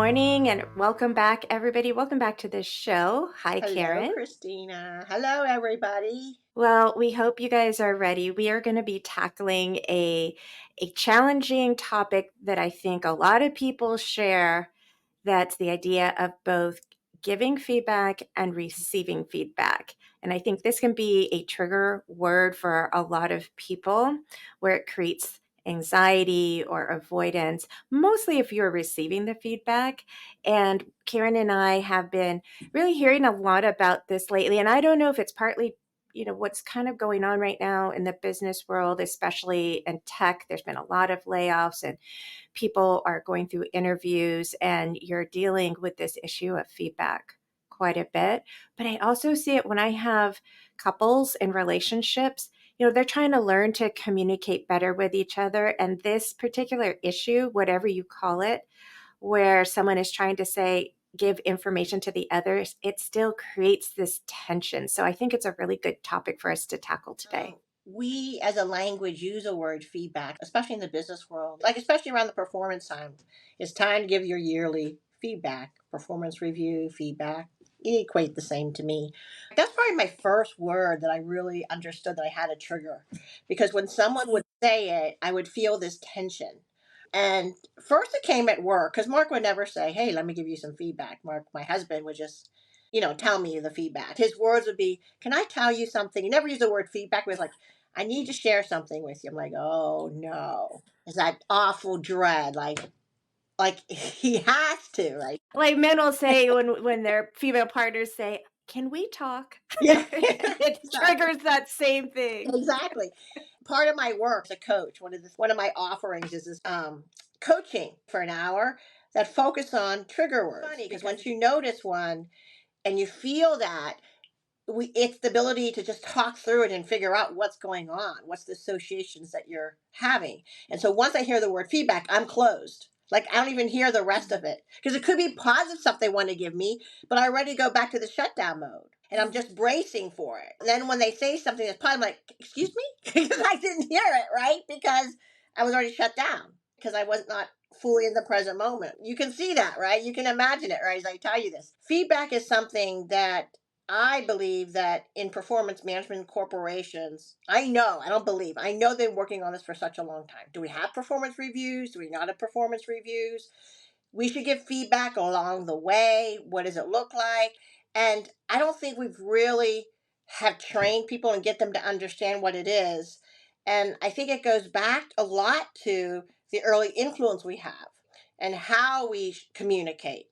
morning and welcome back, everybody. Welcome back to the show. Hi, Hello, Karen. Christina. Hello, everybody. Well, we hope you guys are ready. We are going to be tackling a challenging topic that I think a lot of people share. That's the idea of both giving feedback and receiving feedback. And I think this can be a trigger word for a lot of people where it creates anxiety or avoidance, mostly if you're receiving the feedback. And Karen and I have been really hearing a lot about this lately. And I don't know if it's partly what's kind of going on right now in the business world, especially in tech. There's been a lot of layoffs and people are going through interviews, and you're dealing with this issue of feedback quite a bit. But I also see it when I have couples in relationships. They're trying to learn to communicate better with each other. And this particular issue, whatever you call it, where someone is trying to give information to the others, it still creates this tension. So I think it's a really good topic for us to tackle today. We as a language use a word feedback, especially in the business world, like especially around the performance time. It's time to give your yearly feedback, performance review, feedback. They equate the same to me. That's probably my first word that I really understood that I had a trigger because when someone would say it, I would feel this tension. And first it came at work because Mark would never say, "Hey, let me give you some feedback." Mark, my husband, would just, tell me the feedback. His words would be, "Can I tell you something?" He never used the word feedback. He was like, "I need to share something with you." I'm like, "Oh no." It's that awful dread, like he has to, right? Like men will say when their female partners say, "Can we talk?" Yeah. It Exactly. triggers that same thing. Exactly. Part of my work as a coach, one of my offerings is this coaching for an hour that focus on trigger words. Funny because once you notice one and you feel that, it's the ability to just talk through it and figure out what's going on, what's the associations that you're having. And so once I hear the word feedback, I'm closed. Like I don't even hear the rest of it because it could be positive stuff they want to give me, but I already go back to the shutdown mode and I'm just bracing for it. And then when they say something that's positive, I'm like, "Excuse me," because I didn't hear it right because I was already shut down because I was not fully in the present moment. You can see that, right? You can imagine it, right? As I tell you this, feedback is something that I believe that in performance management corporations, I know they've been working on this for such a long time. Do we have performance reviews? Do we not have performance reviews? We should give feedback along the way. What does it look like? And I don't think we've really have trained people and get them to understand what it is. And I think it goes back a lot to the early influence we have and how we communicate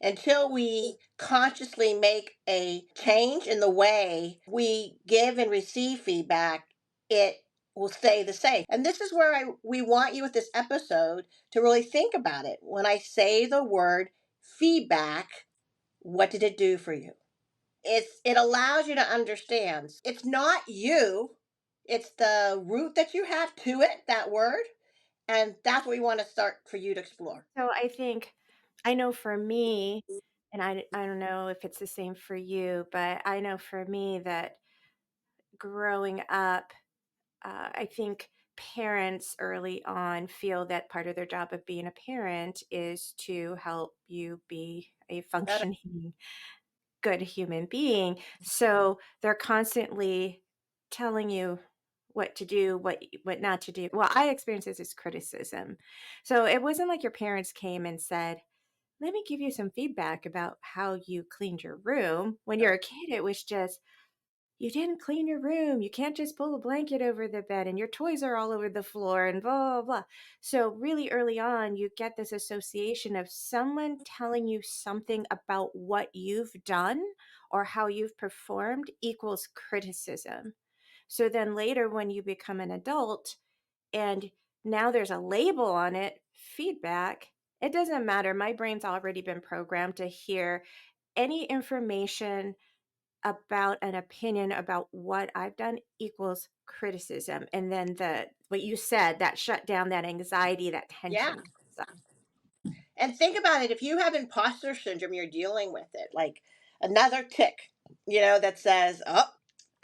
until we consciously make a change in the way we give and receive feedback, it will stay the same. And this is where we want you with this episode to really think about it. When I say the word feedback, what did it do for you? It allows you to understand it's not you, it's the root that you have to it, that word. And that's what we want to start for you to explore. So I know for me, and I don't know if it's the same for you, but I know for me that growing up, I think parents early on feel that part of their job of being a parent is to help you be a functioning good human being. So they're constantly telling you what to do, what not to do. Well, I experienced this as criticism. So it wasn't like your parents came and said, "Let me give you some feedback about how you cleaned your room." When you're a kid, it was just, "You didn't clean your room. You can't just pull a blanket over the bed and your toys are all over the floor and blah, blah, blah." So, really early on, you get this association of someone telling you something about what you've done or how you've performed equals criticism. So, then later, when you become an adult and now there's a label on it, feedback, it doesn't matter. My brain's already been programmed to hear any information about an opinion about what I've done equals criticism. And then what you said, that shut down, that anxiety, that Yeah. tension comes up. And think about it, if you have imposter syndrome, you're dealing with it. Like another tick, that says, "Oh,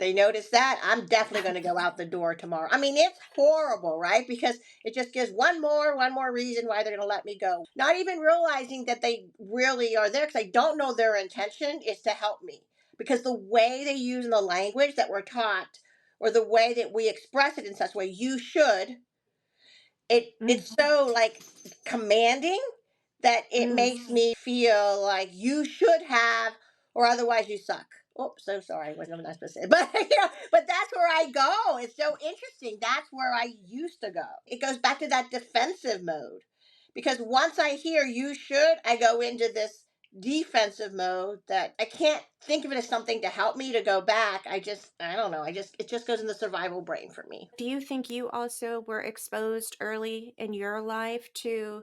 They notice that, I'm definitely going to go out the door tomorrow. I mean, it's horrible, right? Because it just gives one more reason why they're going to let me go. Not even realizing that they really are there, because I don't know their intention is to help me. Because the way they use the language that we're taught, or the way that we express it in such a way, you should, Mm, it's so like commanding that it mm. makes me feel like you should have, or otherwise you suck. Oh, so sorry, I wasn't not supposed to say, but but that's where I go. It's so interesting. That's where I used to go. It goes back to that defensive mode, because once I hear you should, I go into this defensive mode that I can't think of it as something to help me to go back. I don't know. It just goes in the survival brain for me. Do you think you also were exposed early in your life to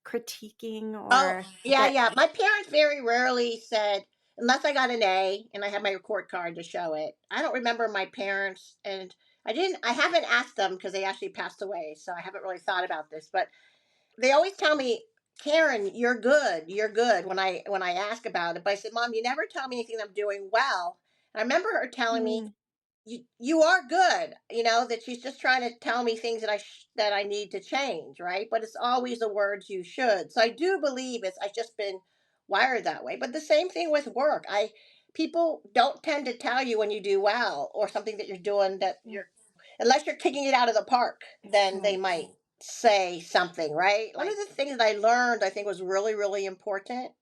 critiquing Oh, or yeah, that? yeah. My parents very rarely said, unless I got an A and I had my report card to show it. I don't remember my parents, and I haven't asked them because they actually passed away. So I haven't really thought about this, but they always tell me, Karen, you're good. You're good when I ask about it. But I said, Mom, you never tell me anything I'm doing well. And I remember her telling me, Mm, you are good, that she's just trying to tell me things that I need to change, right? But it's always the words you should. So I do believe I've just been wired that way. But the same thing with work. I People don't tend to tell you when you do well, or something that you're doing that mm, you're, unless you're kicking it out of the park, then they right. might say something, right? One of the things that I learned, I think, was really, really important,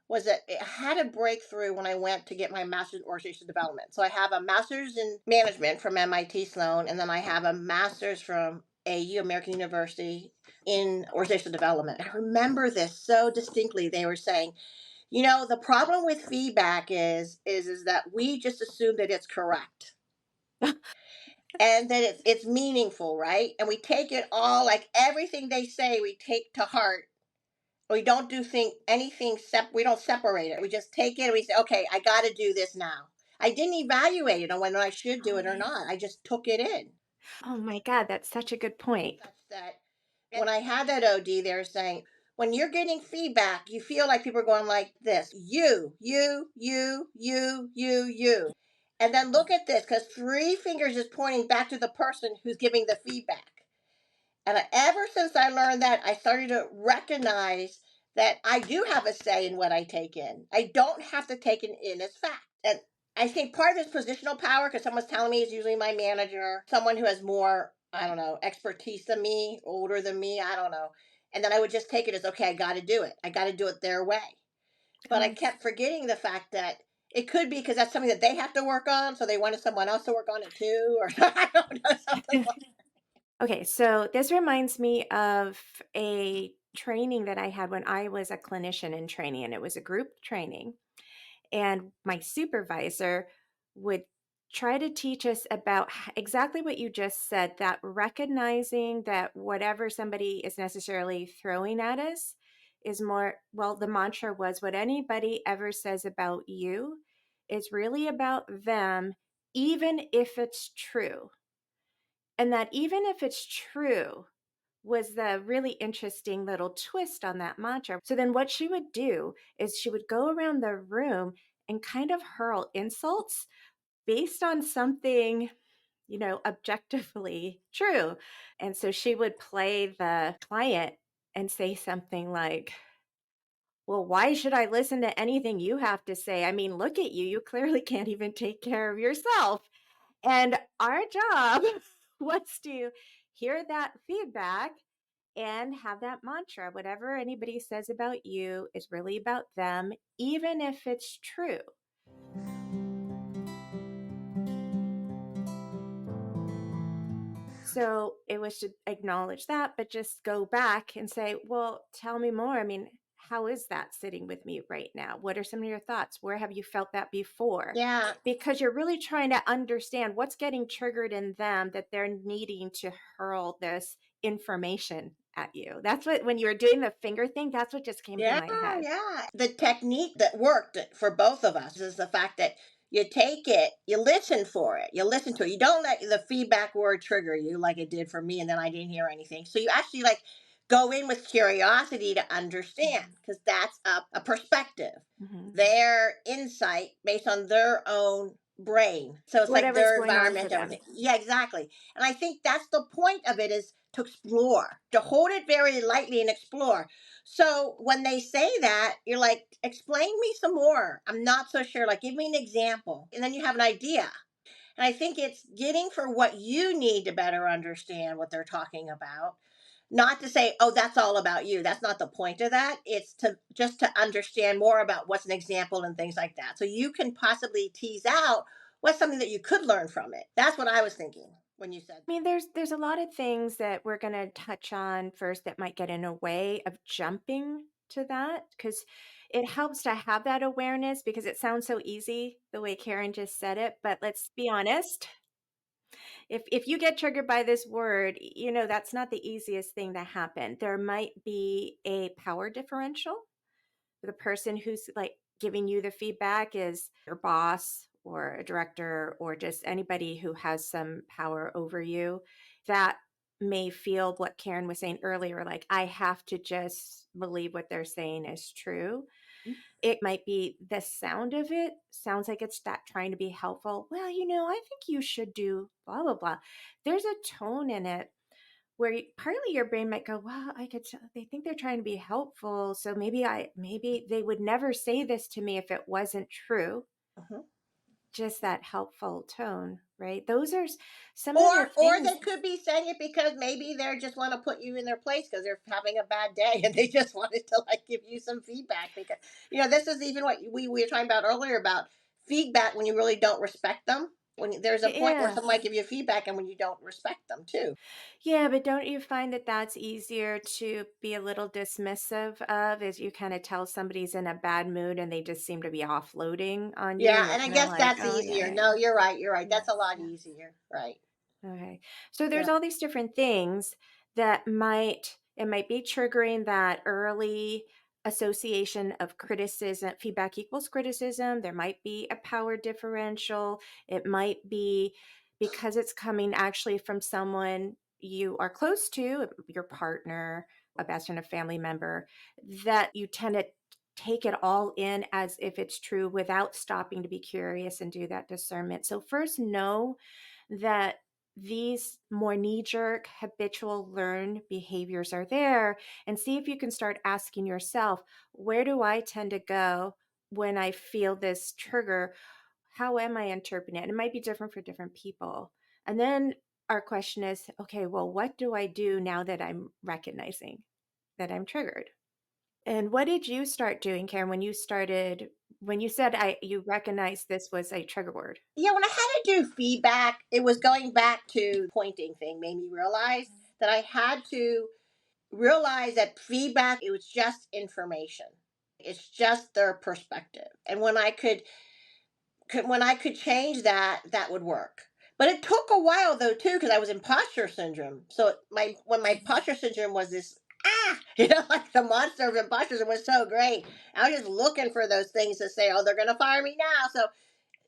was that it had a breakthrough when I went to get my master's in organizational development. So I have a master's in management from MIT Sloan, and then I have a master's from AU, American University, in organizational development. I remember this so distinctly. They were saying, the problem with feedback is that we just assume that it's correct and that it's meaningful, right? And we take it all, like everything they say, we take to heart. We don't do we don't separate it. We just take it and we say, okay, I got to do this now. I didn't evaluate it on whether I should do Oh, it or yeah. not. I just took it in. Oh my God, that's such a good point. Such that when I had that OD, they were saying, when you're getting feedback, you feel like people are going like this: you. And then look at this, because three fingers is pointing back to the person who's giving the feedback. And ever since I learned that, I started to recognize that I do have a say in what I take in. I don't have to take it in as fact. And I think part of it's positional power, because someone's telling me, is usually my manager, someone who has more, I don't know, expertise than me, older than me, I don't know. And then I would just take it as, okay, I got to do it. I got to do it their way. But I Oh, kept forgetting the fact that it could be because that's something that they have to work on. So they wanted someone else to work on it too, or I don't know, something like. okay, so this reminds me of a training that I had when I was a clinician in training, and it was a group training. And my supervisor would try to teach us about exactly what you just said, that recognizing that whatever somebody is necessarily throwing at us is more, well, the mantra was, what anybody ever says about you is really about them, even if it's true. And that even if it's true was the really interesting little twist on that mantra. So then what she would do is she would go around the room and kind of hurl insults based on something, objectively true. And so she would play the client and say something like, well, why should I listen to anything you have to say? I mean, look at you. You clearly can't even take care of yourself. And our job was to hear that feedback and have that mantra. Whatever anybody says about you is really about them, even if it's true. So it was to acknowledge that, but just go back and say, well, tell me more. I mean, how is that sitting with me right now? What are some of your thoughts? Where have you felt that before? Yeah. Because you're really trying to understand what's getting triggered in them that they're needing to hurl this information at you. That's what, when you were doing the finger thing, that's what just came to Yeah, my head. yeah. The technique that worked for both of us is the fact that you take it, you listen for it, you listen to it. You don't let the feedback word trigger you like it did for me, and then I didn't hear anything. So you actually like go in with curiosity to understand, Mhm. because that's a perspective, Mhm. their insight based on their own brain. So it's like Whatever's their going on for environment, them. everything. Yeah, exactly. And I think that's the point of it, is to explore, to hold it very lightly and explore. So when they say that, you're like, explain me some more. I'm not so sure. Like, give me an example. And then you have an idea. And I think it's getting for what you need to better understand what they're talking about. Not to say, oh, that's all about you. That's not the point of that. It's to just to understand more about what's an example and things like that. So you can possibly tease out what's something that you could learn from it. That's what I was thinking when you said I mean, there's a lot of things that we're going to touch on first that might get in a way of jumping to that, because it helps to have that awareness because it sounds so easy the way Karen just said it. But let's be honest, if you get triggered by this word, that's not the easiest thing to happen. There might be a power differential. The person who's like giving you the feedback is your boss or a director or just anybody who has some power over you. That may feel what Karen was saying earlier, like, I have to just believe what they're saying is true. that. It might be the sound of it sounds like it's that trying to be helpful. Well, I think you should do blah, blah, blah. There's a tone in it where partly your brain might go, well, I could tell they think they're trying to be helpful, so maybe they would never say this to me if it wasn't true. Mhm. Just that helpful tone, right? Those are some of the Or things. they could be saying it because maybe they just want to put you in their place because they're having a bad day and they just wanted to like give you some feedback. Because this is even what we were talking about earlier about feedback when you really don't respect them. When there's a point where Yeah. someone might give you feedback and when you don't respect them too. Yeah, but don't you find that that's easier to be a little dismissive of, as you kind of tell somebody's in a bad mood and they just seem to be offloading on you Yeah, and you're and I kind of guess like, that's oh yeah, easier. yeah, No, yeah. you're right. You're right. Yeah. That's a lot Yeah. easier. Right. Okay. So Yeah. there's all these different things that might be triggering that early association of criticism. Feedback equals criticism. There might be a power differential. It might be because it's coming actually from someone you are close to, your partner, a best friend, a family member, that you tend to take it all in as if it's true without stopping to be curious and do that discernment. So first know that these more knee jerk, habitual learned behaviors are there, and see if you can start asking yourself, where do I tend to go when I feel this trigger? How am I interpreting it? It might be different for different people. And then our question is, okay, well, what do I do now that I'm recognizing that I'm triggered? And what did you start doing, Karen, when you said you recognized this was a trigger word? Yeah, when I had to do feedback, it was going back to pointing thing made me realize that I had to realize that feedback, it was just information. It's just their perspective. And when I could change that, that would work. But it took a while though too, because I was imposter syndrome. So my imposter syndrome was this like the monster of imposter syndrome was so great. I was just looking for those things to say, oh, they're gonna fire me now. So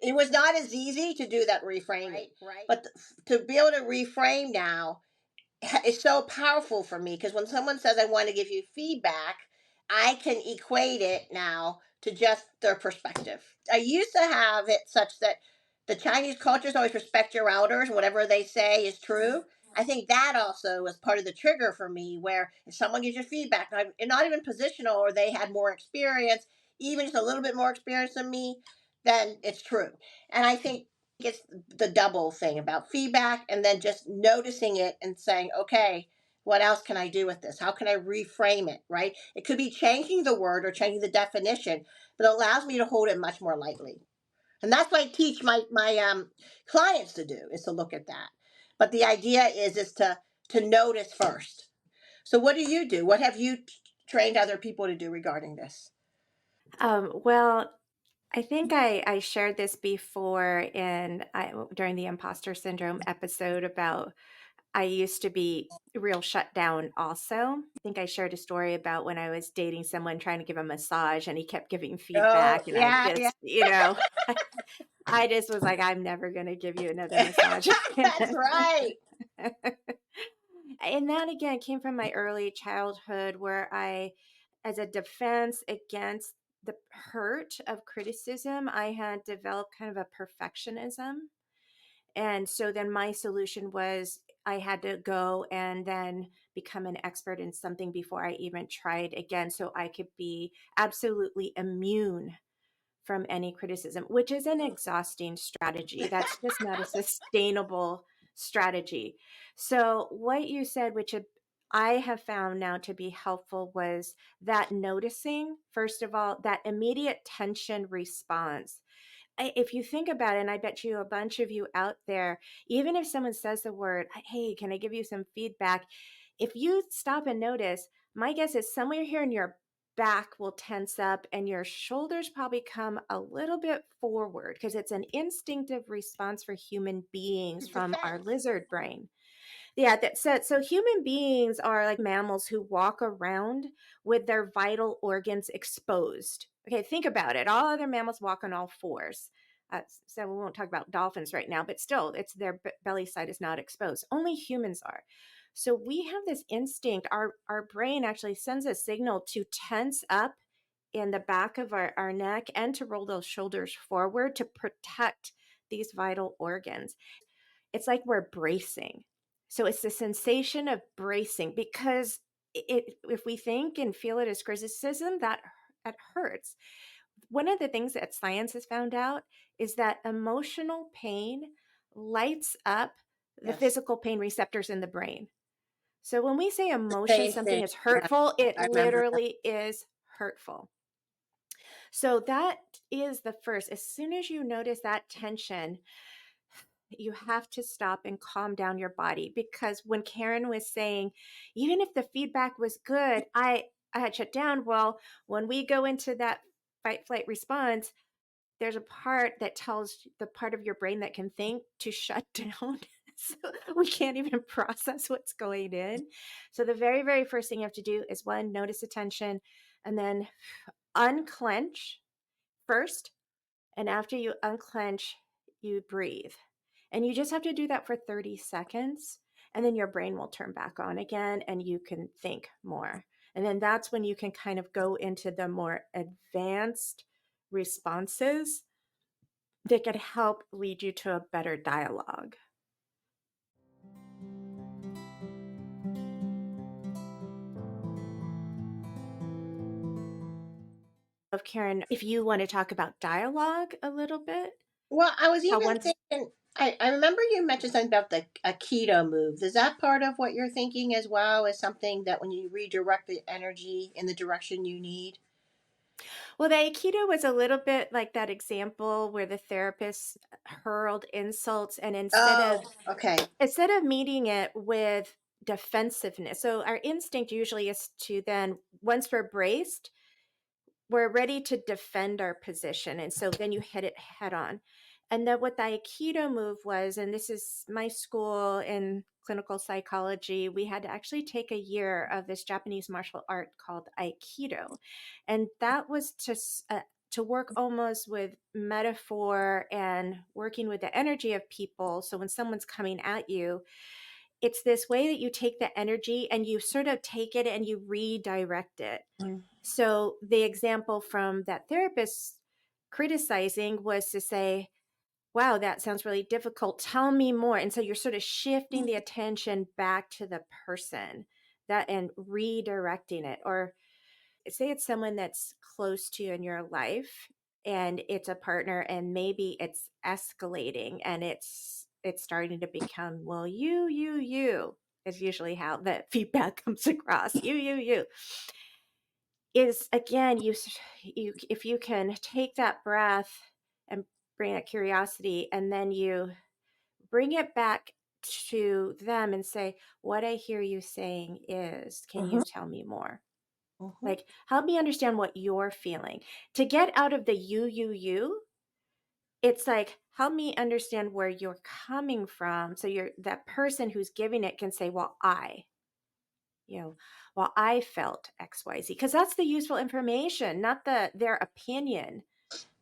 it was not as easy to do that reframing. Right. But to be able to reframe now is so powerful for me because when someone says I want to give you feedback, I can equate it now to just their perspective. I used to have it such that the Chinese cultures always respect your elders, whatever they say is true. I think that also was part of the trigger for me, where if someone gives you feedback, and not even positional, or they had more experience, even just a little bit more experience than me, then it's true. And I think it's the double thing about feedback and then just noticing it and saying, okay, what else can I do with this? How can I reframe it? Right? It could be changing the word or changing the definition, but it allows me to hold it much more lightly. And that's what I teach my clients to do, is to look at that. But the idea is to notice first. So what do you do? What have you trained other people to do regarding this? Well, I think I shared this before during the imposter syndrome episode about I used to be real shut down also. I think I shared a story about when I was dating someone trying to give a massage and he kept giving Oh, feedback and I yeah, yeah. just, I just was like, I'm never going to give you another massage again. That's right. And that again came from my early childhood where as a defense against the hurt of criticism, I had developed kind of a perfectionism. And so then my solution was I had to go and then become an expert in something before I even tried again, so I could be absolutely immune from any criticism, which is an exhausting strategy. That's just not a sustainable strategy. So, what you said, which I have found now to be helpful, was that noticing, first of all, that immediate tension response. If you think about it, and I bet you a bunch of you out there, even if someone says the word, hey, can I give you some feedback? If you stop and notice, my guess is somewhere here in your back will tense up and your shoulders probably come a little bit forward because it's an instinctive response for human beings from our Defense. lizard brain. Yeah, so human beings are like mammals who walk around with their vital organs exposed. Okay, think about it. All other mammals walk on all fours. So we won't talk about dolphins right now, but still, it's their belly side is not exposed. Only humans are. So we have this instinct. Our brain actually sends a signal to tense up in the back of our neck and to roll those shoulders forward to protect these vital organs. It's like we're bracing. So it's the sensation of bracing because if we think and feel it as criticism, that hurts. One of the things that science has found out is that emotional pain lights up the Yes. physical pain receptors in the brain. So when we say emotion, Same thing. something is Yeah, hurtful, it I remember that. literally is hurtful. So that is the first. As soon as you notice that tension, you have to stop and calm down your body because when Karen was saying, even if the feedback was good, I had shut down. Well, when we go into that fight flight response, there's a part that tells the part of your brain that can think to shut down. So we can't even process what's going in. So the very, very first thing you have to do is one, notice the tension and then unclench first. And after you unclench, you breathe. And you just have to do that for 30 seconds. And then your brain will turn back on again and you can think more. And then that's when you can kind of go into the more advanced responses that could help lead you to a better dialogue. Of Karen, if you want to talk about dialogue a little bit, Well, I was how even once thinking. I remember you mentioned something about the a keto move. Is that part of what you're thinking as well? As something that when you redirect the energy in the direction you need? well, the Aikido was a little bit like that example where the therapist hurled insults and Oh, okay. instead of meeting it with defensiveness. So our instinct usually is to then once we're braced, we're ready to defend our position. And so then you hit it head on. And then what the Aikido move was, and this is my school in clinical psychology, we had to actually take a year of this Japanese martial art called Aikido. And that was to work almost with metaphor and working with the energy of people. So when someone's coming at you, it's this way that you take the energy and you sort of take it and you redirect it. Mm. So the example from that therapist criticizing was to say, wow, that sounds really difficult. Tell me more. And so you're sort of shifting the attention back to the person that and redirecting it. Or say it's someone that's close to you in your life and it's a partner and maybe it's escalating and it's starting to become, well, you is usually how the feedback comes across. You is again you if you can take that breath and bring that curiosity and then you bring it back to them and say, what I hear you saying is, can Mhm, you tell me more? mhm, Like, help me understand what you're feeling. To get out of the you, it's like, help me understand where you're coming from. So you're that person who's giving it can say, well, well, I felt XYZ, because that's the useful information, not their opinion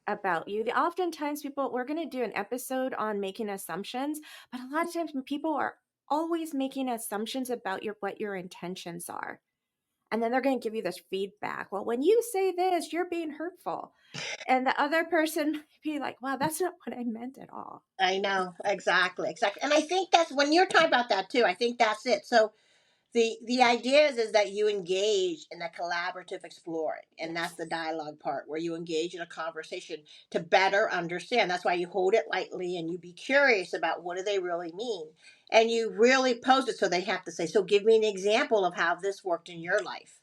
about you. Oftentimes people, we're going to do an episode on making assumptions, but a lot of times people are always making assumptions about what your intentions are. And then they're going to give you this feedback. Well, when you say this, you're being hurtful. And the other person be like, wow, that's not what I meant at all. I know, exactly, exactly. And I think that's when you're talking about that too. I think that's it. So the idea is that you engage in a collaborative exploring, and that's Yes. the dialogue part where you engage in a conversation to better understand. That's why you hold it lightly and you be curious about what do they really mean, and you really pose it so they have to say, so give me an example of how this worked in your life,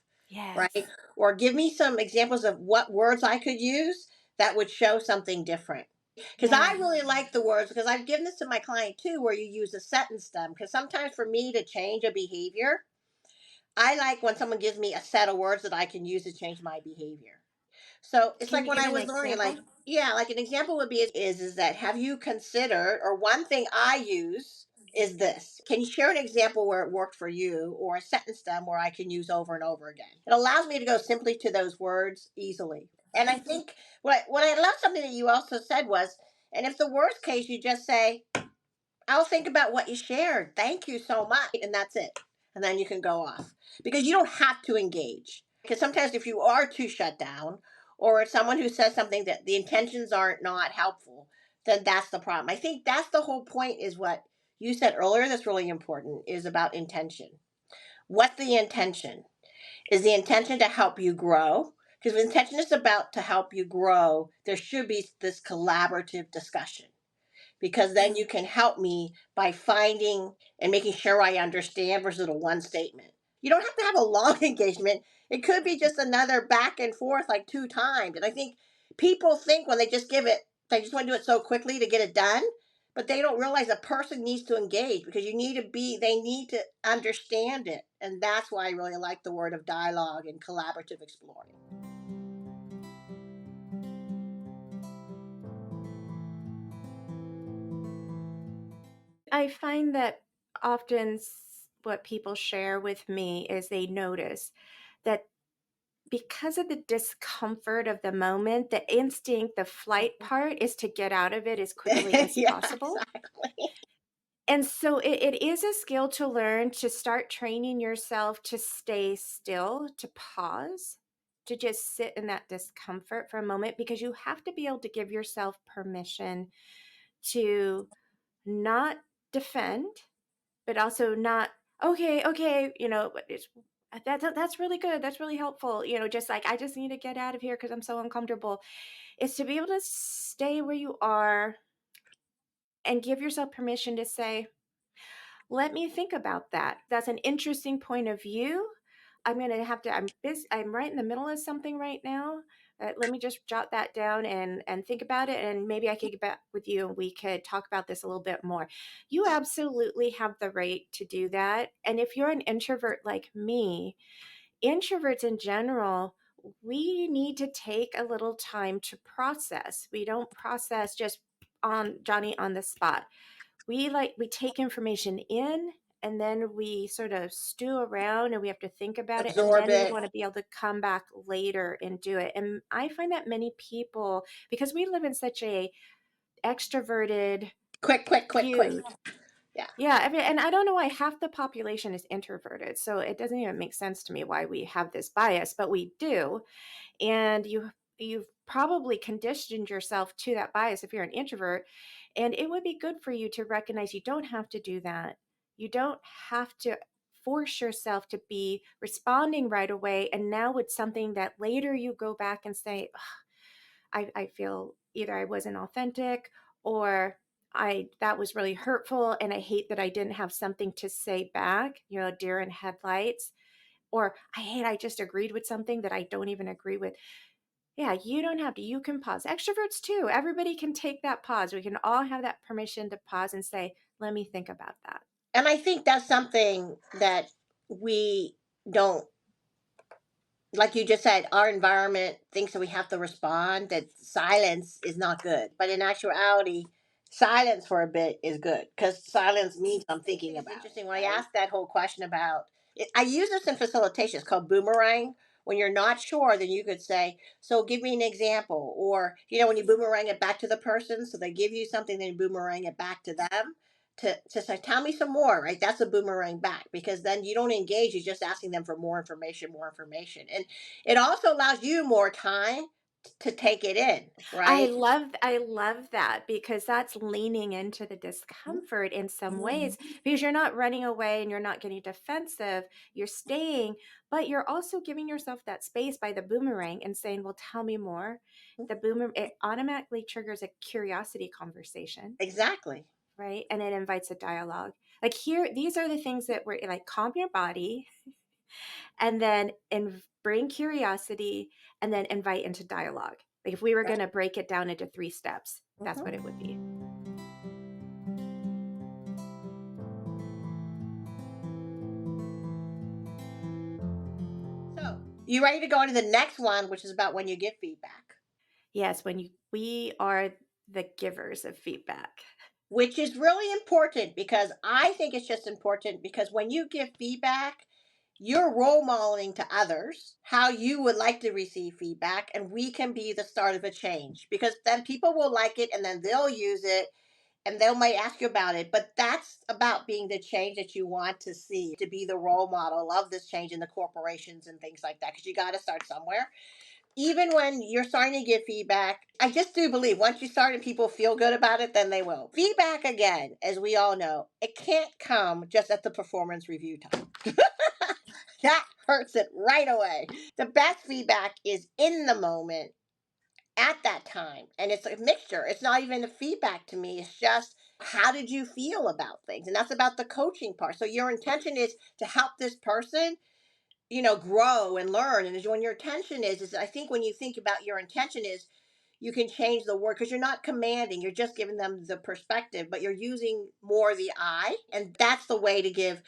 right? Yes. Or give me some examples of what words I could use that would show something different. Because I Yeah. really like the words, because I've given this to my client too, where you use a sentence stem. Because sometimes for me to change a behavior, I like when someone gives me a set of words that I can use to change my behavior. So it's Can like you when give I an was learning, like, example? yeah, like an example would be is that have you considered, or one thing I use is this. Can you share an example where it worked for you, or a sentence stem where I can use over and over again? It allows me to go simply to those words easily. And I think what I love something that you also said was, and if the worst case you just say, I'll think about what you shared. Thank you so much. And that's it. And then you can go off because you don't have to engage. Because sometimes if you are too shut down, or it's someone who says something that the intentions aren't not helpful, then that's the problem. I think that's the whole point, is what you said earlier that's really important, is about intention. What's the intention? Is the intention to help you grow? Because the intention is about to help you grow, there should be this collaborative discussion, because then you can help me by finding and making sure I understand versus a one statement. You don't have to have a long engagement. It could be just another back and forth like two times. And I think people think when they just give it, they just want to do it so quickly to get it done. But they don't realize a person needs to engage, because they need to understand it. And that's why I really like the word of dialogue and collaborative exploring. I find that often what people share with me is they notice that because of the discomfort of the moment, the instinct, the flight part is to get out of it as quickly as Yeah, possible. exactly. And so it is a skill to learn, to start training yourself to stay still, to pause, to just sit in that discomfort for a moment, because you have to be able to give yourself permission to not defend, but also not, okay, okay, but that's really good. That's really helpful. Just like, I just need to get out of here because I'm so uncomfortable. Is to be able to stay where you are and give yourself permission to say, let me think about that. That's an interesting point of view. I'm gonna have to. I'm busy. I'm right in the middle of something right now. Let me just jot that down and think about it, and maybe I could get back with you and we could talk about this a little bit more. You absolutely have the right to do that. And if you're an introvert like me, introverts in general, we need to take a little time to process. We don't process just on Johnny on the spot. We take information in, and then we sort of stew around and we have to think about it, and Absorb then we it. want to be able to come back later and do it. And I find that many people, because we live in such a extroverted, Quick, quick, quick, quick. huge, Yeah. yeah, and I don't know why half the population is introverted, so it doesn't even make sense to me why we have this bias, but we do. And you've probably conditioned yourself to that bias if you're an introvert, and it would be good for you to recognize you don't have to do that. You don't have to force yourself to be responding right away, and now with something that later you go back and say, I feel either I wasn't authentic, or I that was really hurtful and I hate that I didn't have something to say back, deer in headlights, or I hate I just agreed with something that I don't even agree with. Yeah, you don't have to. You can pause. Extroverts too. Everybody can take that pause. We can all have that permission to pause and say, let me think about that. And I think that's something that we don't, like you just said, our environment thinks that we have to respond, that silence is not good. But in actuality, silence for a bit is good, because silence means I'm thinking about it. Interesting. When I asked that whole question about it, I use this in facilitation. It's called Boomerang. When you're not sure, then you could say, so give me an example. Or, when you boomerang it back to the person, so they give you something, then you boomerang it back to them. to say, tell me some more, right? That's a boomerang back, because then you don't engage, you're just asking them for more information. And it also allows you more time to take it in, right? I love that because that's leaning into the discomfort in some ways because you're not running away and you're not getting defensive, you're staying, but you're also giving yourself that space by the boomerang and saying, "Well, tell me more." The boomer it automatically triggers a curiosity conversation, Exactly. right? And it invites a dialogue. Like here, these are the things that we're like calm your body and then bring curiosity and then invite into dialogue. Like if we were going Right. to break it down into 3 steps, that's what it Mhm. would be. So, you ready to go on to the next one, which is about when you give feedback? Yes, we are the givers of feedback. Which is really important, because I think it's just important because when you give feedback, you're role modeling to others how you would like to receive feedback, and we can be the start of a change, because then people will like it and then they'll use it and they might ask you about it. But that's about being the change that you want to see, to be the role model of this change in the corporations and things like that, because you got to start somewhere. Even when you're starting to give feedback, I just do believe once you start and people feel good about it, then they will. Feedback, again, as we all know, it can't come just at the performance review time. That hurts it right away. The best feedback is in the moment, at that time. And it's a mixture. It's not even a feedback to me. It's just, how did you feel about things? And that's about the coaching part. So your intention is to help this person, grow and learn. And when your intention is I think when you think about your intention is, you can change the word, because you're not commanding, you're just giving them the perspective, but you're using more the I. And that's the way to give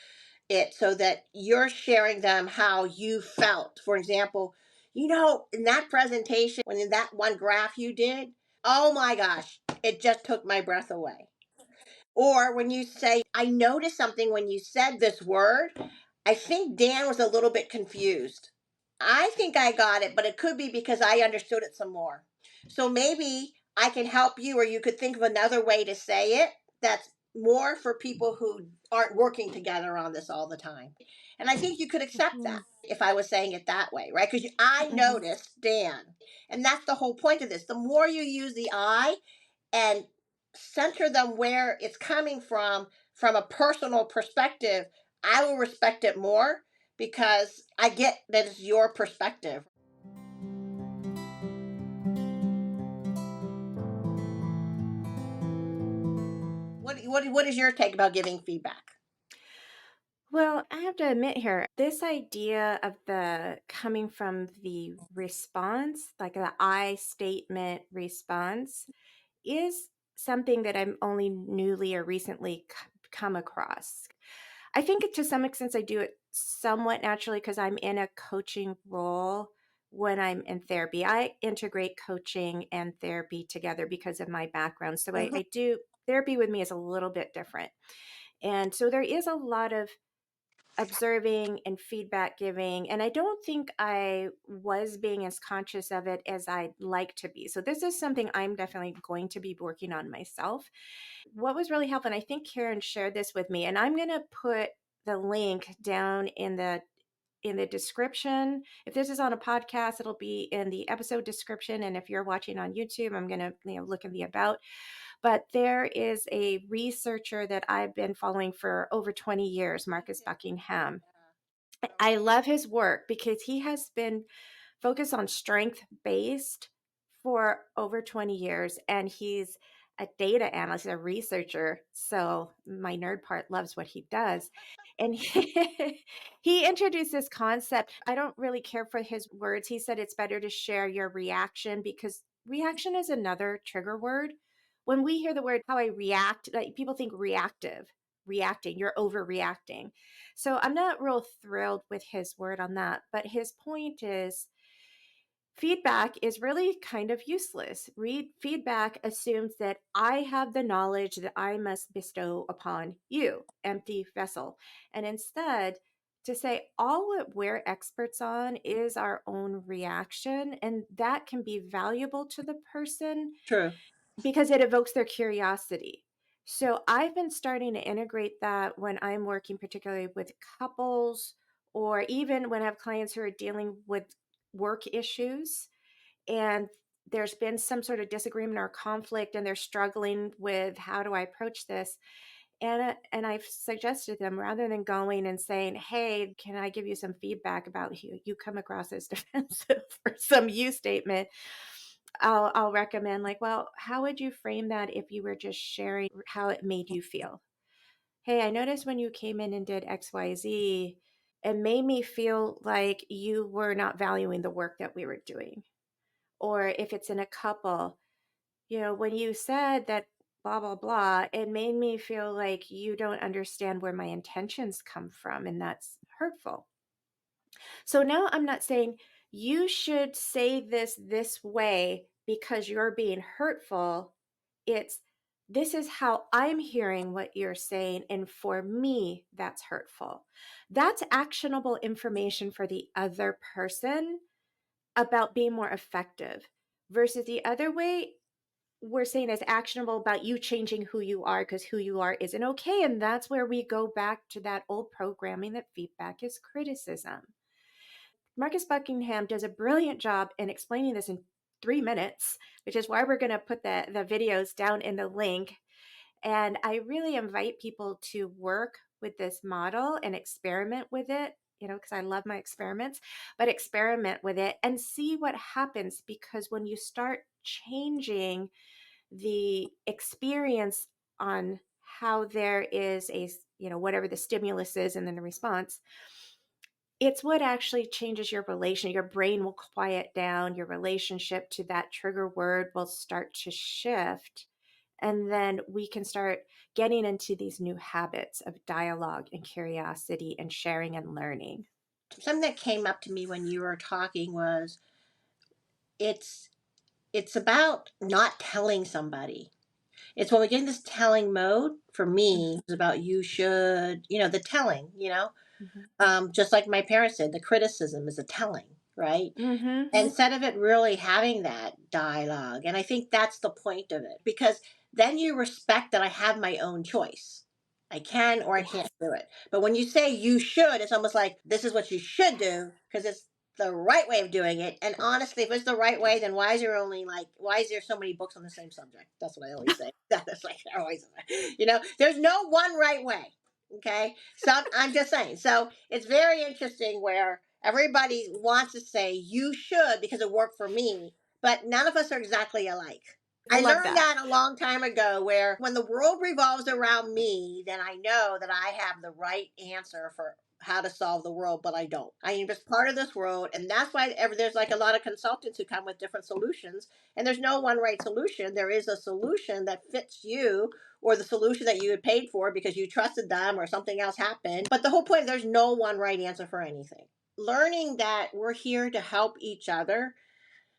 it, so that you're sharing them how you felt. For example, in that presentation, when in that one graph you did, oh my gosh, it just took my breath away. Or when you say, I noticed something when you said this word. I think Dan was a little bit confused. I think I got it, but it could be because I understood it some more. So maybe I can help you, or you could think of another way to say it that's more for people who aren't working together on this all the time. And I think you could accept that Mhm, if I was saying it that way, right? Because I mhm. noticed Dan. And that's the whole point of this. The more you use the I and center them where it's coming from a personal perspective, I will respect it more, because I get that it's your perspective. What is your take about giving feedback? Well, I have to admit here, this idea of the coming from the response, like the I statement response, is something that I'm only newly or recently come across. I think to some extent I do it somewhat naturally because I'm in a coaching role when I'm in therapy. I integrate coaching and therapy together because of my background. So Mhm. I do therapy with me is a little bit different. And so there is a lot of observing and feedback giving. And I don't think I was being as conscious of it as I'd like to be. So this is something I'm definitely going to be working on myself. What was really helpful, and I think Karen shared this with me, and I'm going to put the link down in the description. If this is on a podcast, it'll be in the episode description. And if you're watching on YouTube, I'm going to look in the about. But there is a researcher that I've been following for over 20 years, Marcus Buckingham. I love his work because he has been focused on strength based for over 20 years. And he's a data analyst, a researcher. So my nerd part loves what he does. And he introduced this concept. I don't really care for his words. He said it's better to share your reaction because reaction is another trigger word. When we hear the word how I react, like people think reactive, reacting, you're overreacting. So I'm not real thrilled with his word on that. But his point is feedback is really kind of useless. Read feedback assumes that I have the knowledge that I must bestow upon you, empty vessel. And instead, to say all what we're experts on is our own reaction, and that can be valuable to the person True. because it evokes their curiosity. So I've been starting to integrate that when I'm working particularly with couples or even when I have clients who are dealing with work issues and there's been some sort of disagreement or conflict and they're struggling with how do I approach this. And I've suggested to them rather than going and saying, "Hey, can I give you some feedback about you come across as defensive," or some you statement. I'll recommend like, "Well, how would you frame that if you were just sharing how it made you feel? Hey, I noticed when you came in and did XYZ, it made me feel like you were not valuing the work that we were doing." Or if it's in a couple, when you said that blah, blah, blah, it made me feel like you don't understand where my intentions come from, and that's hurtful. So now I'm not saying you should say this way because you're being hurtful. It's this is how I'm hearing what you're saying. And for me, that's hurtful. That's actionable information for the other person about being more effective versus the other way we're saying is actionable about you changing who you are because who you are isn't okay. And that's where we go back to that old programming that feedback is criticism. Marcus Buckingham does a brilliant job in explaining this in 3 minutes, which is why we're going to put the videos down in the link. And I really invite people to work with this model and experiment with it, because I love my experiments, but experiment with it and see what happens. Because when you start changing the experience on how there is whatever the stimulus is and then the response, it's what actually changes your relation. Your brain will quiet down, your relationship to that trigger word will start to shift. And then we can start getting into these new habits of dialogue and curiosity and sharing and learning. Something that came up to me when you were talking was it's it's about not telling somebody. It's when we get in this telling mode. For me, it's about you should, the telling, Mhm. just like my parents said, the criticism is a telling, right? Mhm. Instead of it really having that dialogue. And I think that's the point of it, because then you respect that I have my own choice. I can or I can't Yes. do it. But when you say you should, it's almost like this is what you should do because it's the right way of doing it. And honestly, if it's the right way, then why is there so many books on the same subject? That's what I always say. That's like I always, there's no one right way. Okay. So I'm just saying. So it's very interesting where everybody wants to say you should because it worked for me, but none of us are exactly alike. I Love learned that. that a long time ago where when the world revolves around me, then I know that I have the right answer for how to solve the world, but I don't. I am just part of this world. And that's why there's like a lot of consultants who come with different solutions. And there's no one right solution. There is a solution that fits you or the solution that you had paid for because you trusted them or something else happened. But the whole point, there's no one right answer for anything. Learning that we're here to help each other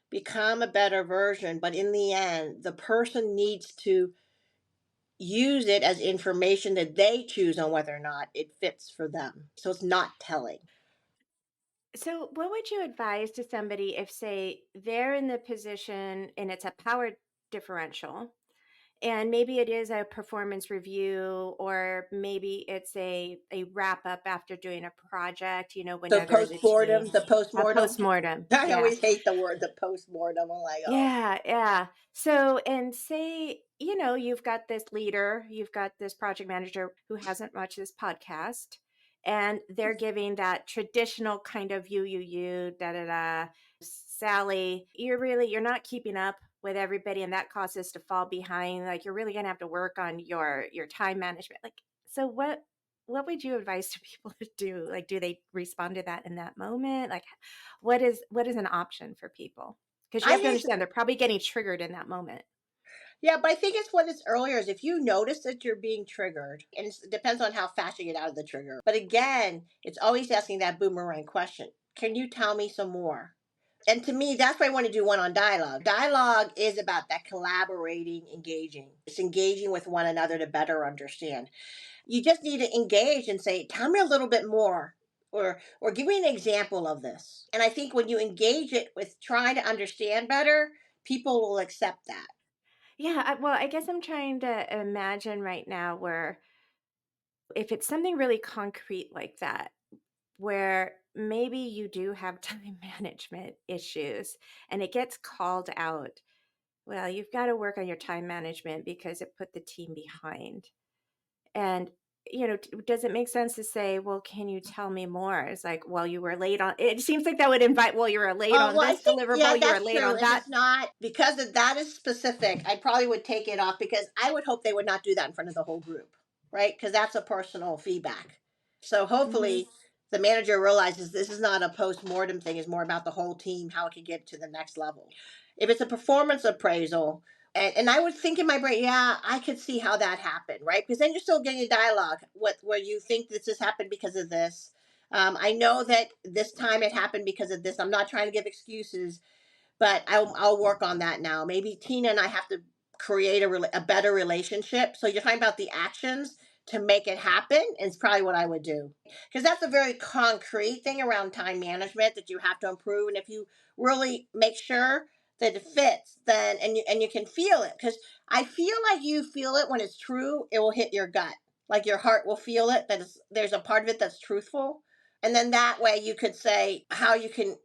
become a better version, but in the end, the person needs to use it as information that they choose on whether or not it fits for them. So it's not telling. So, what would you advise to somebody if, say, they're in the position and it's a power differential, and maybe it is a performance review, or maybe it's a wrap up after doing a project, So whenever the team, postmortem, the a postmortem. postmortem. I Yeah. always hate the word the postmortem. I'm like, oh, Yeah, yeah. So, and say, you've got this leader, you've got this project manager who hasn't watched this podcast, and they're giving that traditional kind of you, da da da. Sally, you're not keeping up with everybody, and that causes to fall behind. Like you're really gonna have to work on your time management. Like, so what would you advise to people to do? Like, do they respond to that in that moment? Like, what is an option for people? Because you I have to think understand they're probably getting triggered in that moment. yeah, but I think it's what it's earlier is if you notice that you're being triggered, and it depends on how fast you get out of the trigger. But again, it's always asking that boomerang question. Can you tell me some more? And to me, that's why I want to do one on dialogue. Dialogue is about that collaborating, engaging. It's engaging with one another to better understand. You just need to engage and say, tell me a little bit more. Or give me an example of this. And I think when you engage it with trying to understand better, people will accept that. Yeah, well, I guess I'm trying to imagine right now where if it's something really concrete like that, where maybe you do have time management issues and it gets called out. Well, you've got to work on your time management because it put the team behind. And, does it make sense to say, well, can you tell me more? It's like, well, you were late on, it seems like that would invite, well, you were late Oh, on well, I this think, yeah, deliverable, you were that's late true. on If that. it's not because that is specific, I probably would take it off because I would hope they would not do that in front of the whole group, right? Because that's a personal feedback. So Hmm. hopefully the manager realizes this is not a post mortem thing; it's more about the whole team, how it can get to the next level. If it's a performance appraisal, and I would think in my brain, yeah, I could see how that happened, right? Because then you're still getting a dialogue, where you think this has happened because of this. I know that this time it happened because of this. I'm not trying to give excuses, but I'll work on that now. Maybe Tina and I have to create a better relationship. So you're talking about the actions to make it happen, and it's probably what I would do because that's a very concrete thing around time management that you have to improve. And if you really make sure that it fits, then and you can feel it because I feel like you feel it when it's true. It will hit your gut, like your heart will feel it. There's a part of it that's truthful, and then that way you could say how you can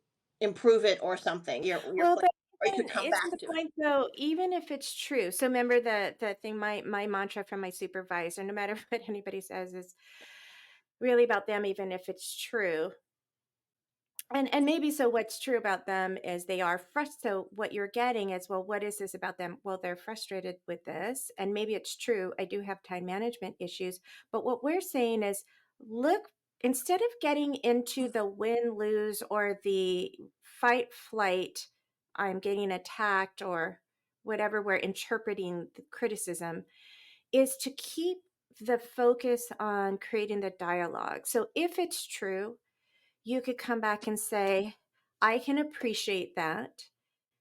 improve it or something. Your Well, plan, but or you then could come isn't back the to it. point though, even if it's true? So remember the thing, my mantra from my supervisor, no matter what anybody says, is really about them, even if it's true. And maybe so what's true about them is they are frustrated. So what you're getting is, well, what is this about them? Well, they're frustrated with this. And maybe it's true. I do have time management issues. But what we're saying is, look, instead of getting into the win lose or the fight flight, I'm getting attacked or whatever we're interpreting the criticism, is to keep the focus on creating the dialogue. So if it's true, you could come back and say, I can appreciate that.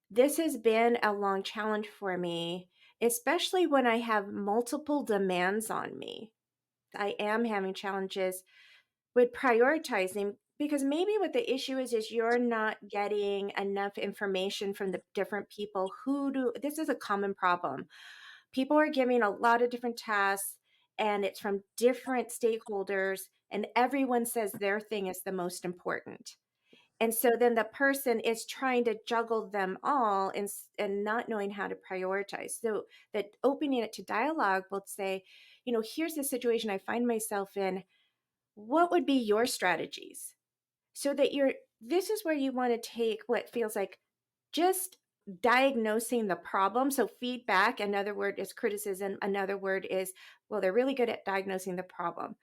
This has been a long challenge for me, especially when I have multiple demands on me. I am having challenges with prioritizing because maybe what the issue is you're not getting enough information from the different people who do. This is a common problem. People are giving a lot of different tasks and it's from different stakeholders and everyone says their thing is the most important. And so then the person is trying to juggle them all and not knowing how to prioritize. So that opening it to dialogue will say, here's the situation I find myself in. What would be your strategies? So that this is where you want to take what feels like just diagnosing the problem. So feedback, another word is criticism. Another word is, well, they're really good at diagnosing the problem.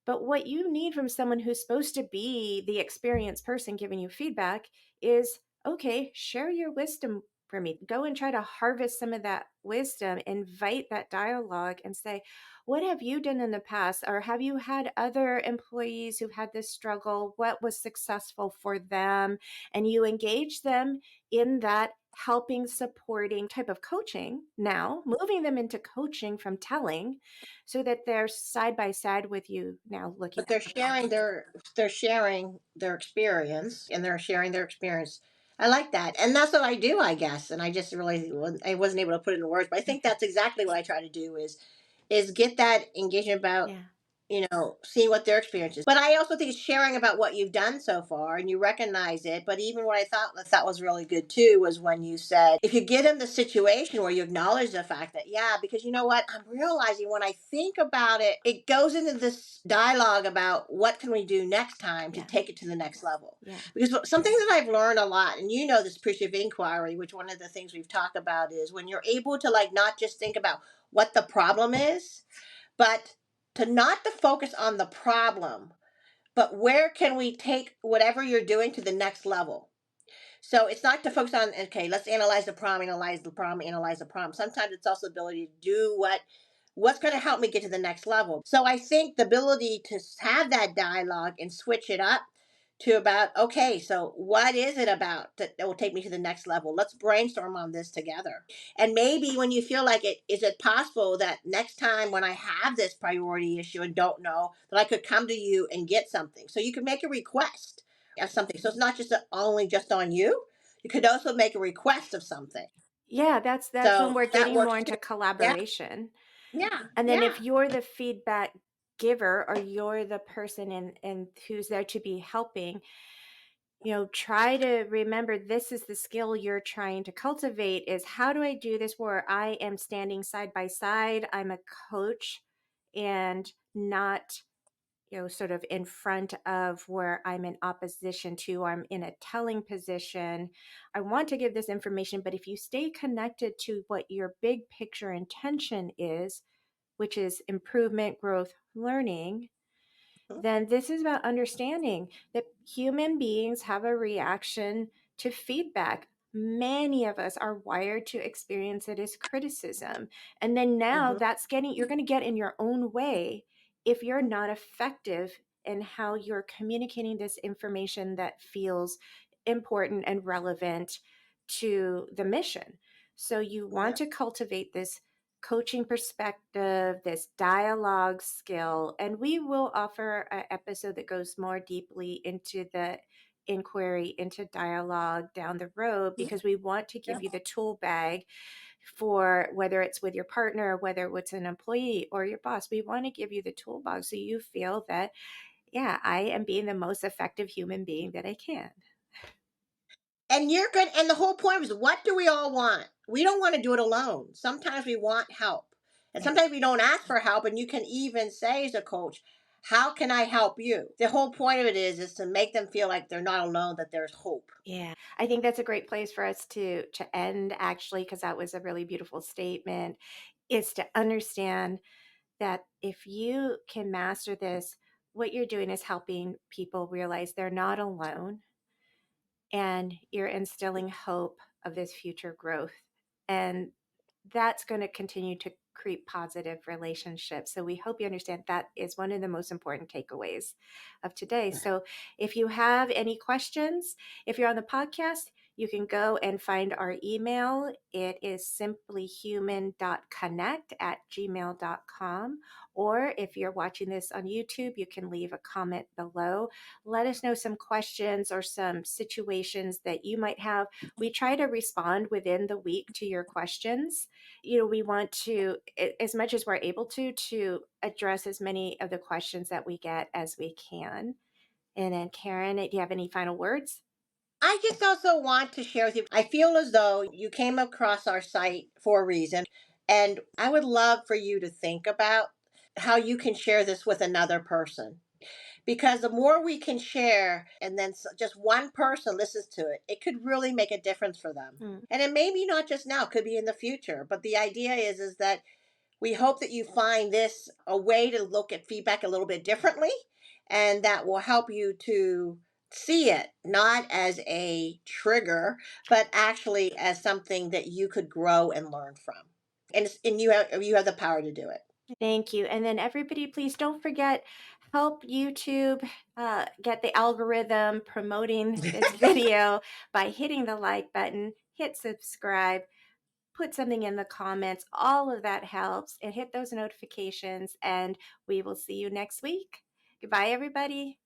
But what you need from someone who's supposed to be the experienced person giving you feedback is, okay, share your wisdom for me. Go and try to harvest some of that wisdom, invite that dialogue and say, what have you done in the past? Or have you had other employees who've had this struggle? What was successful for them? And you engage them in that helping, supporting type of coaching now, moving them into coaching from telling so that they're side by side with you now looking But at the problem. they're sharing their experience, and they're sharing their experience. I like that, and that's what I do, I guess. And I just really I wasn't able to put it in words, but I think Okay. that's exactly what I try to do is get that engagement about, Yeah. seeing what their experience is. But I also think it's sharing about what you've done so far and you recognize it. But even what I thought was really good too was when you said, if you get in the situation where you acknowledge the fact that, yeah, because you know what, I'm realizing when I think about it, it goes into this dialogue about what can we do next time to Yeah. take it to the next level. Yeah. Because something that I've learned a lot, and this appreciative inquiry, which one of the things we've talked about is when you're able to like not just think about what the problem is, but to not to focus on the problem, but where can we take whatever you're doing to the next level. So it's not to focus on, okay, let's analyze the problem, analyze the problem, analyze the problem. Sometimes it's also the ability to do what's going to help me get to the next level. So I think the ability to have that dialogue and switch it up to about, okay, so what is it about that will take me to the next level? Let's brainstorm on this together. And maybe when you feel like it, is it possible that next time when I have this priority issue and don't know, that I could come to you and get something? So you can make a request of something. So it's not just only just on you. You could also make a request of something. Yeah, that's when So we're that getting more works too. into Yeah, collaboration. yeah, And then yeah. if you're the feedback giver or you're the person and who's there to be helping, try to remember this is the skill you're trying to cultivate is how do I do this where I am standing side by side, I'm a coach and not sort of in front of where I'm in opposition to, or I'm in a telling position. I want to give this information, but if you stay connected to what your big picture intention is, which is improvement, growth, learning, Mhm, then this is about understanding that human beings have a reaction to feedback. Many of us are wired to experience it as criticism. And then now mhm, you're going to get in your own way if you're not effective in how you're communicating this information that feels important and relevant to the mission. So you want yeah, to cultivate this coaching perspective, this dialogue skill, and we will offer an episode that goes more deeply into the inquiry into dialogue down the road yeah, because we want to yeah. give you the tool bag for whether it's with your partner, whether it's an employee or your boss. We want to give you the toolbox so you feel that, yeah, I am being the most effective human being that I can. And you're good. And the whole point is, what do we all want? We don't want to do it alone. Sometimes we want help. And Yeah. sometimes we don't ask for help. And you can even say as a coach, how can I help you? The whole point of it is to make them feel like they're not alone, that there's hope. Yeah, I think that's a great place for us to end actually because that was a really beautiful statement is to understand that if you can master this, what you're doing is helping people realize they're not alone and you're instilling hope of this future growth. And that's going to continue to create positive relationships. So we hope you understand that is one of the most important takeaways of today. So if you have any questions, if you're on the podcast, you can go and find our email. It is simplyhuman.connect@gmail.com. Or if you're watching this on YouTube, you can leave a comment below. Let us know some questions or some situations that you might have. We try to respond within the week to your questions. We want to, as much as we're able to address as many of the questions that we get as we can. And then, Karen, do you have any final words? I just also want to share with you. I feel as though you came across our site for a reason. And I would love for you to think about how you can share this with another person. Because the more we can share, and then just one person listens to it, it could really make a difference for them. Mm. And it may be not just now, it could be in the future. But the idea is that we hope that you find this a way to look at feedback a little bit differently, and that will help you to see it not as a trigger, but actually as something that you could grow and learn from. And you have the power to do it. Thank you. And then, everybody, please don't forget, help YouTube get the algorithm promoting this video by hitting the like button, hit subscribe, put something in the comments. All of that helps. And hit those notifications. And we will see you next week. Goodbye, everybody.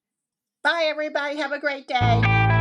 Bye, everybody. Have a great day.